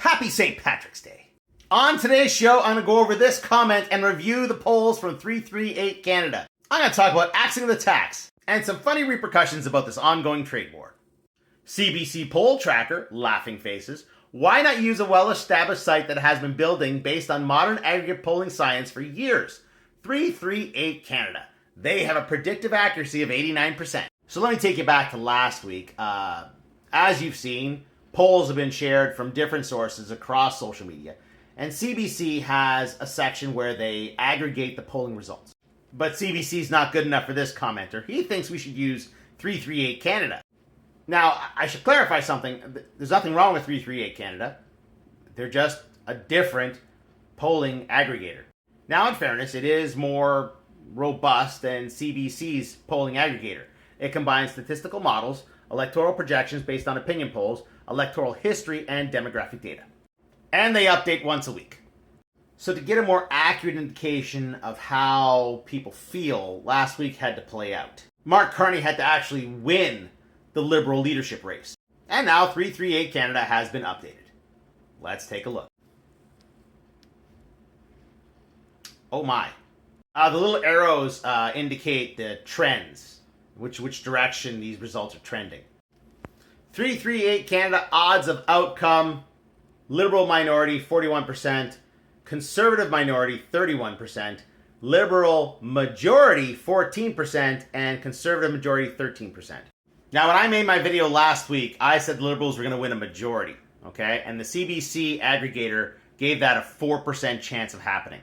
Happy St. Patrick's Day. On today's show, I'm going to go over this comment and review the polls from 338 Canada. I'm going to talk about axing the tax and some funny repercussions about this ongoing trade war. CBC poll tracker, laughing faces. Why not use a well-established site that has been building based on modern aggregate polling science for years? 338 Canada. They have a predictive accuracy of 89%. So let me take you back to last week. As you've seen, polls have been shared from different sources across social media. And CBC has a section where they aggregate the polling results. But CBC is not good enough for this commenter. He thinks we should use 338 Canada. Now, I should clarify something. There's nothing wrong with 338 Canada. They're just a different polling aggregator. Now, in fairness, it is more robust than CBC's polling aggregator. It combines statistical models, electoral projections based on opinion polls, electoral history, and demographic data. And they update once a week. So to get a more accurate indication of how people feel, last week had to play out. Mark Carney had to actually win the Liberal leadership race. And now 338 Canada has been updated. Let's take a look. Oh my. The little arrows indicate the trends, which direction these results are trending. 338 Canada odds of outcome, Liberal minority 41%, Conservative minority 31%, Liberal majority 14%, and Conservative majority 13%. Now, when I made my video last week, I said the Liberals were going to win a majority, okay? And the CBC aggregator gave that a 4% chance of happening.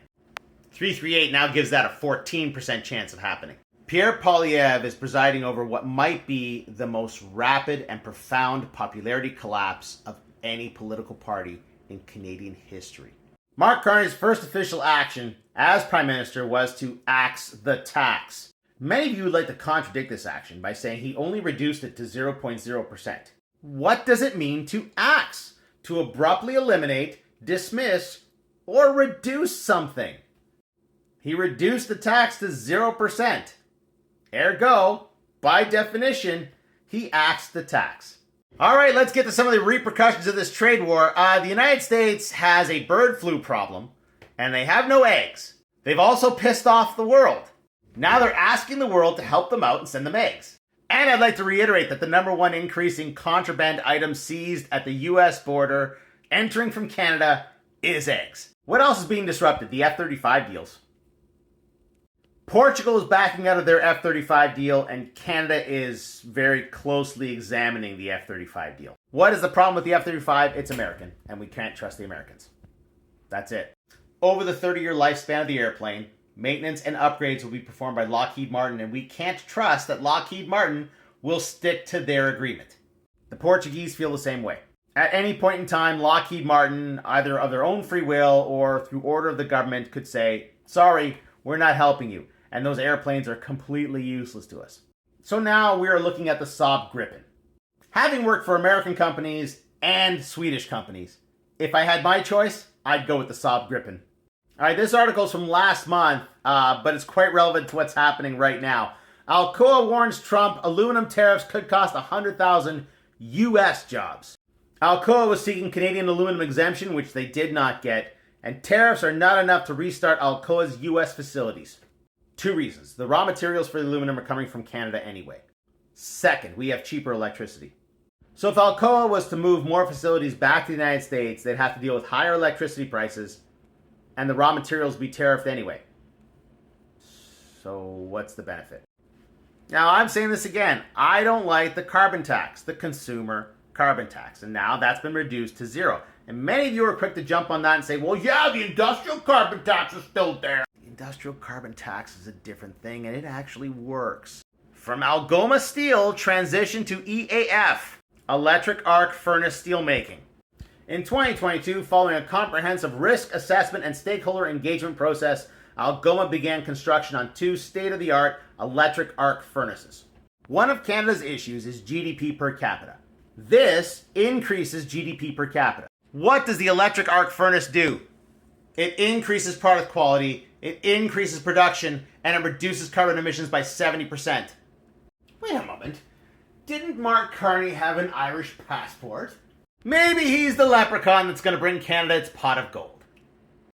338 now gives that a 14% chance of happening. Pierre Poilievre is presiding over what might be the most rapid and profound popularity collapse of any political party in Canadian history. Mark Carney's first official action as Prime Minister was to axe the tax. Many of you would like to contradict this action by saying he only reduced it to 0.0%. What does it mean to axe? To abruptly eliminate, dismiss, or reduce something. He reduced the tax to 0%. Ergo, by definition, he axed the tax. All right, let's get to some of the repercussions of this trade war. The United States has a bird flu problem, and they have no eggs. They've also pissed off the world. Now they're asking the world to help them out and send them eggs. And I'd like to reiterate that the number one increase in contraband items seized at the U.S. border entering from Canada is eggs. What else is being disrupted? The F-35 deals. Portugal is backing out of their F-35 deal, and Canada is very closely examining the F-35 deal. What is the problem with the F-35? It's American, and we can't trust the Americans. That's it. Over the 30-year lifespan of the airplane, maintenance and upgrades will be performed by Lockheed Martin, and we can't trust that Lockheed Martin will stick to their agreement. The Portuguese feel the same way. At any point in time, Lockheed Martin, either of their own free will or through order of the government, could say, sorry, we're not helping you. And those airplanes are completely useless to us. So now we are looking at the Saab Gripen. Having worked for American companies and Swedish companies, if I had my choice, I'd go with the Saab Gripen. All right, this article is from last month, but it's quite relevant to what's happening right now. Alcoa warns Trump aluminum tariffs could cost 100,000 U.S. jobs. Alcoa was seeking Canadian aluminum exemption, which they did not get, and tariffs are not enough to restart Alcoa's U.S. facilities. Two reasons. The raw materials for the aluminum are coming from Canada anyway. Second, we have cheaper electricity. So if Alcoa was to move more facilities back to the United States, they'd have to deal with higher electricity prices, and the raw materials be tariffed anyway. So what's the benefit? Now, I'm saying this again. I don't like the carbon tax, the consumer carbon tax, and now that's been reduced to zero. And many of you are quick to jump on that and say, well, yeah, the industrial carbon tax is still there. Industrial carbon tax is a different thing, and it actually works. From Algoma Steel, transition to EAF, electric arc furnace steelmaking. In 2022, following a comprehensive risk assessment and stakeholder engagement process, Algoma began construction on 2 state-of-the-art electric arc furnaces. One of Canada's issues is GDP per capita. This increases GDP per capita. What does the electric arc furnace do? It increases product quality, it increases production, and it reduces carbon emissions by 70%. Wait a moment. Didn't Mark Carney have an Irish passport? Maybe he's the leprechaun that's going to bring Canada its pot of gold.